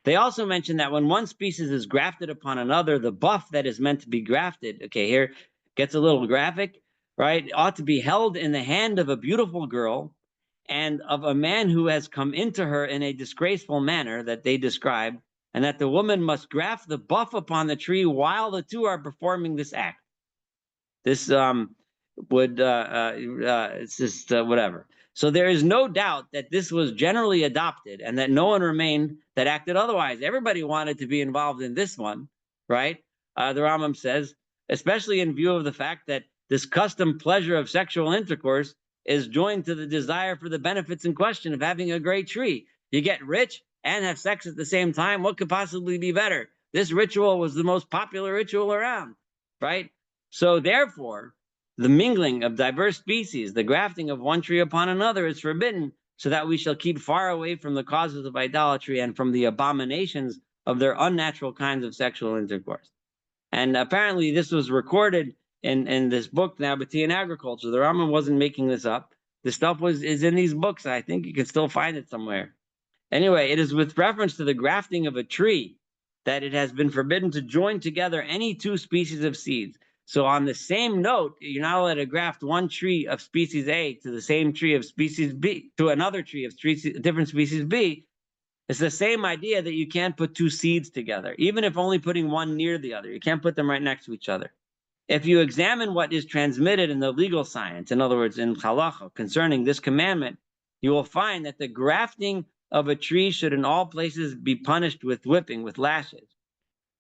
They also mention that when one species is grafted upon another, the buff that is meant to be grafted, okay, here gets a little graphic, right, ought to be held in the hand of a beautiful girl and of a man who has come into her in a disgraceful manner that they describe, and that the woman must graft the buff upon the tree while the two are performing this act. This it's just whatever. So there is no doubt that this was generally adopted and that no one remained that acted otherwise. Everybody wanted to be involved in this one, right? The Rambam says, especially in view of the fact that this custom pleasure of sexual intercourse is joined to the desire for the benefits in question of having a great tree. You get rich and have sex at the same time. What could possibly be better? This ritual was the most popular ritual around, right? So therefore, the mingling of diverse species, the grafting of one tree upon another is forbidden, so that we shall keep far away from the causes of idolatry and from the abominations of their unnatural kinds of sexual intercourse. And apparently this was recorded in this book, Nabatean Agriculture. The Rambam wasn't making this up. This stuff is in these books. I think you can still find it somewhere. Anyway, it is with reference to the grafting of a tree that it has been forbidden to join together any two species of seeds. So on the same note, you're not allowed to graft one tree of species A to the same tree of species B, to another tree of different species B. It's the same idea that you can't put two seeds together, even if only putting one near the other. You can't put them right next to each other. If you examine what is transmitted in the legal science, in other words, in halacha, concerning this commandment, you will find that the grafting of a tree should in all places be punished with whipping, with lashes.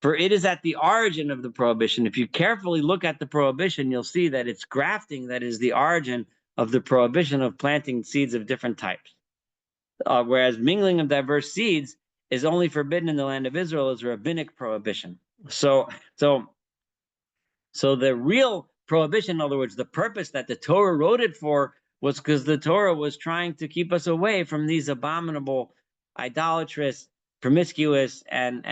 For it is at the origin of the prohibition. If you carefully look at the prohibition, you'll see that it's grafting that is the origin of the prohibition of planting seeds of different types. Whereas mingling of diverse seeds is only forbidden in the land of Israel as a rabbinic prohibition. So the real prohibition, in other words, the purpose that the Torah wrote it for, was because the Torah was trying to keep us away from these abominable, idolatrous, promiscuous, and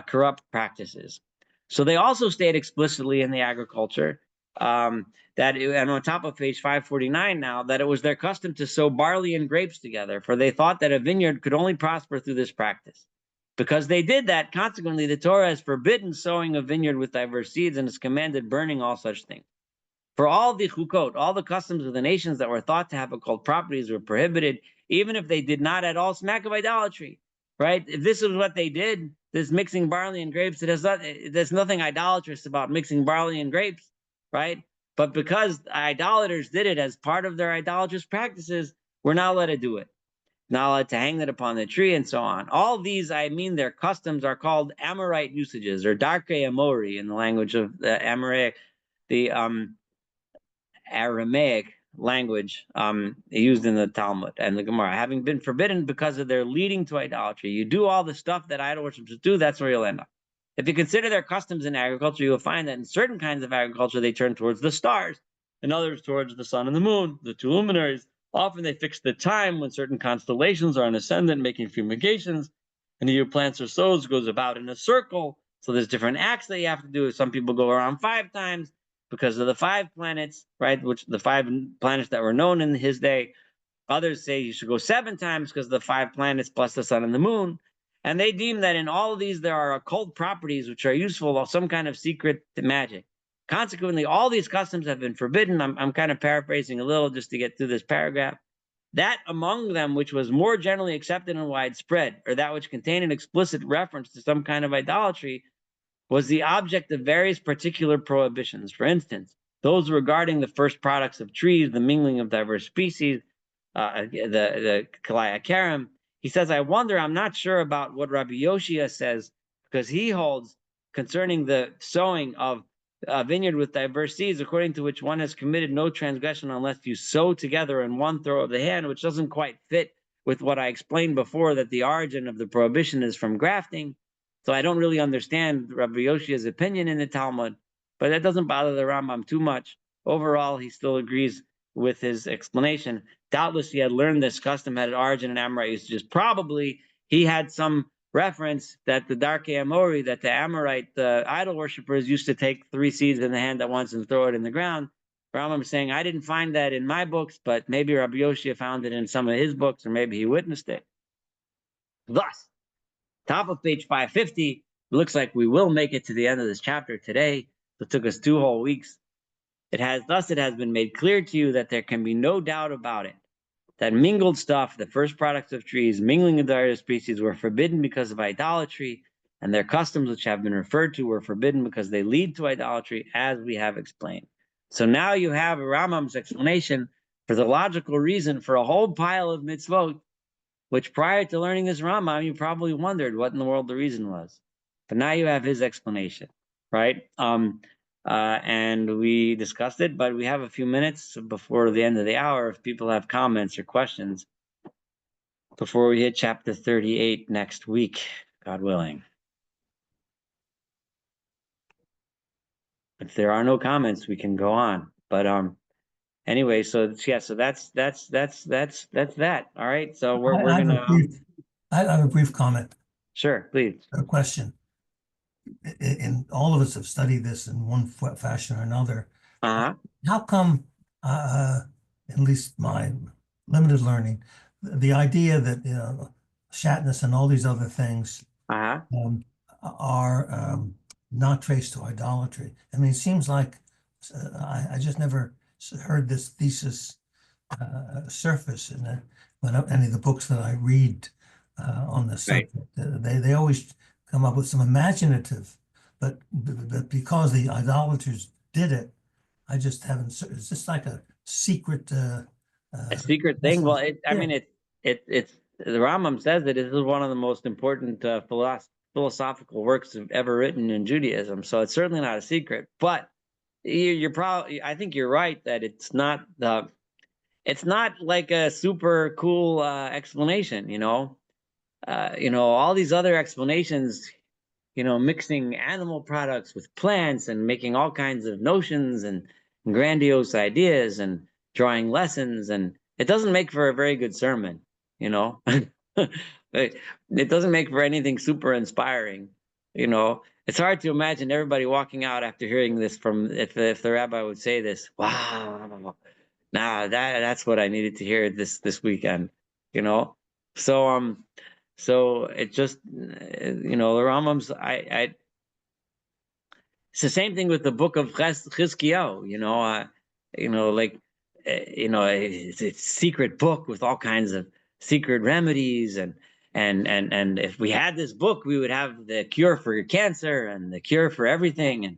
corrupt practices. So they also state explicitly in the agriculture and on top of page 549 now, that it was their custom to sow barley and grapes together, for they thought that a vineyard could only prosper through this practice. Because they did that, consequently, the Torah has forbidden sowing a vineyard with diverse seeds and has commanded burning all such things. For all the chukot, all the customs of the nations that were thought to have occult properties were prohibited, even if they did not at all smack of idolatry, right? If this is what they did, this mixing barley and grapes, there's nothing idolatrous about mixing barley and grapes, right? But because idolaters did it as part of their idolatrous practices, we're not allowed to do it. Not allowed to hang it upon the tree and so on. All these, their customs are called Amorite usages, or Darkei Amori in the language of the Amoraic, the Aramaic language used in the Talmud and the Gemara, having been forbidden because of their leading to idolatry. You do all the stuff that idol worshippers do, that's where you'll end up. If you consider their customs in agriculture, you'll find that in certain kinds of agriculture, they turn towards the stars, in others towards the sun and the moon, the two luminaries. Often they fix the time when certain constellations are in ascendant, making fumigations, and the year plants or sows goes about in a circle. So there's different acts that you have to do. Some people go around 5 times because of the 5 planets, right? Which the 5 planets that were known in his day. Others say you should go 7 times because of the 5 planets plus the sun and the moon. And they deem that in all of these, there are occult properties which are useful of some kind of secret magic. Consequently, all these customs have been forbidden. I'm kind of paraphrasing a little just to get through this paragraph. That among them which was more generally accepted and widespread, or that which contained an explicit reference to some kind of idolatry, was the object of various particular prohibitions. For instance, those regarding the first products of trees, the mingling of diverse species, the Kalaya Karam. He says, I'm not sure about what Rabbi Yoshia says, because he holds concerning the sowing of a vineyard with diverse seeds, according to which one has committed no transgression unless you sow together in one throw of the hand, which doesn't quite fit with what I explained before, that the origin of the prohibition is from grafting. So I don't really understand Rabbi Yoshi's opinion in the Talmud, but that doesn't bother the Rambam too much. Overall, he still agrees with his explanation. Doubtless he had learned this custom had an origin in Amorite usages. Probably he had some reference that the Darkei Amori, that the Amorite, the idol worshippers, used to take 3 seeds in the hand at once and throw it in the ground. Rambam is saying, I didn't find that in my books, but maybe Rabbi Yoshia found it in some of his books, or maybe he witnessed it. Thus, top of page 550, looks like we will make it to the end of this chapter today. It took us 2 whole weeks. Thus it has been made clear to you that there can be no doubt about it, that mingled stuff, the first products of trees, mingling of various species, were forbidden because of idolatry, and their customs, which have been referred to, were forbidden because they lead to idolatry, as we have explained. So now you have Rambam's explanation for the logical reason for a whole pile of mitzvot, which prior to learning this Rambam, you probably wondered what in the world the reason was. But now you have his explanation, right? And we discussed it, but we have a few minutes before the end of the hour if people have comments or questions before we hit chapter 38 next week, God willing. If there are no comments, we can go on. But anyway, so yeah, so that's that. All right. So we're gonna I have a brief comment, sure, please. a question. And all of us have studied this in one fashion or another. How come, at least my limited learning, the idea that shatnez and all these other things are not traced to idolatry? I mean, it seems like I just never heard this thesis surface in any of the books that I read on the subject. Right. They always come up with some imaginative, but because the idolaters did it, I just haven't. It's just like a secret. A secret thing. Well, I mean, it's the Rambam says that it is one of the most important philosophical works ever written in Judaism. So it's certainly not a secret. But you're probably, I think you're right that it's not like a super cool explanation. All these other explanations, mixing animal products with plants and making all kinds of notions and grandiose ideas and drawing lessons, and it doesn't make for a very good sermon, It doesn't make for anything super inspiring, It's hard to imagine everybody walking out after hearing this if the rabbi would say this, wow, nah, that's what I needed to hear this weekend, So it just, the Rambam's, it's the same thing with the book of Chizkiyahu, it's a secret book with all kinds of secret remedies, and if we had this book, we would have the cure for cancer and the cure for everything,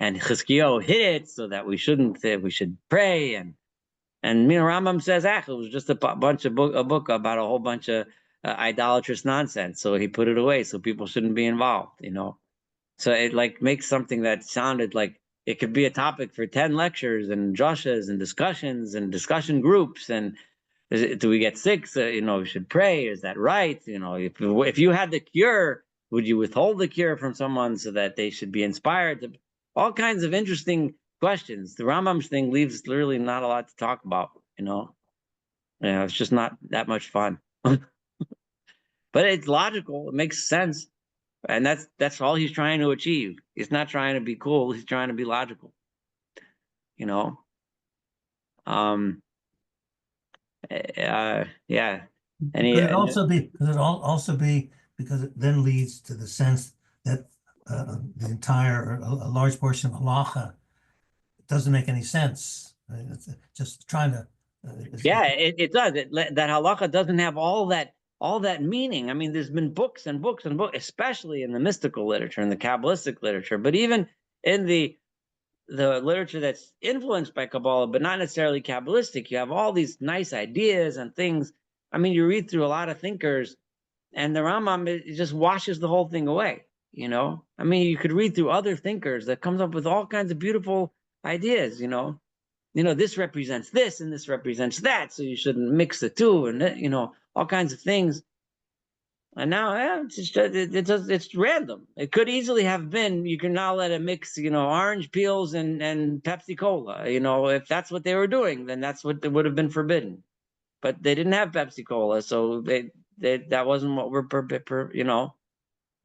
and Chizkiyahu hid it so that we should pray, and Rambam says, it was just a book about a whole bunch of idolatrous nonsense, so he put it away so people shouldn't be involved, So it makes something that sounded like it could be a topic for 10 lectures and drushes and discussions and discussion groups. And do we get sick? So, we should pray. Is that right? If you had the cure, would you withhold the cure from someone so that they should be inspired? All kinds of interesting questions. The Rambam's thing leaves literally not a lot to talk about, it's just not that much fun. But it's logical. It makes sense. And that's all he's trying to achieve. He's not trying to be cool. He's trying to be logical. Yeah. Could it also be because it then leads to the sense that the entire, a large portion of halacha doesn't make any sense. It's just trying to. It does. That halacha doesn't have all that meaning. I mean, there's been books and books and books, especially in the mystical literature and the Kabbalistic literature, but even in the literature that's influenced by Kabbalah, but not necessarily Kabbalistic, you have all these nice ideas and things. I mean, you read through a lot of thinkers, and the Rambam, it just washes the whole thing away. you know? I mean, you could read through other thinkers that comes up with all kinds of beautiful ideas, you know? This represents this and this represents that, so you shouldn't mix the two, and you know, all kinds of things. And now it's just it's random. It could easily have been you can now let it mix, you know, orange peels and Pepsi Cola. You know, if that's what they were doing, then that's what would have been forbidden. But they didn't have Pepsi Cola, so they that wasn't what we're you know.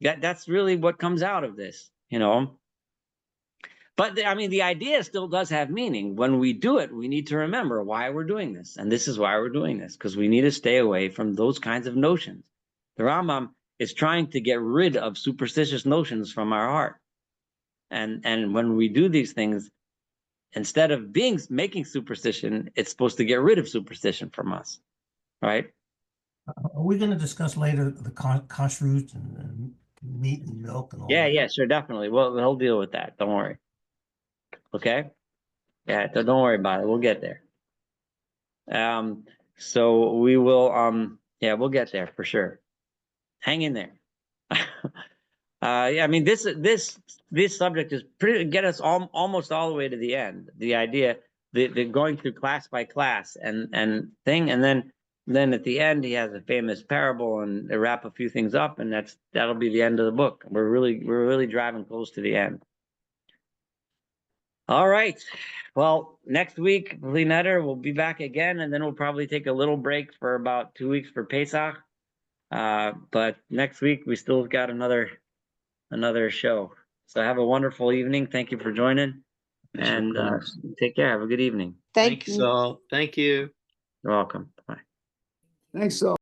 That's really what comes out of this, you know. But I mean, the idea still does have meaning. When we do it, we need to remember why we're doing this, and this is why we're doing this, because we need to stay away from those kinds of notions. The Rambam is trying to get rid of superstitious notions from our heart. And when we do these things, instead of making superstition, it's supposed to get rid of superstition from us, right? Are we going to discuss later the kashrut and meat and milk and all that? Yeah, sure, definitely. Well, we'll deal with that. Don't worry. Okay? Yeah, don't worry about it. We'll get there. So we will, yeah, we'll get there for sure. Hang in there. Yeah, I mean, this subject is get us almost all the way to the end. The idea, the going through class by class and thing, and then at the end he has a famous parable and wrap a few things up, and that'll be the end of the book. We're really driving close to the end. All right. Well, next week, Netter, we'll be back again, and then we'll probably take a little break for about 2 weeks for Pesach. But next week we still got another show. So have a wonderful evening. Thank you for joining, and take care. Have a good evening. Thank you. Thank you. You're welcome. Bye. Thanks, all.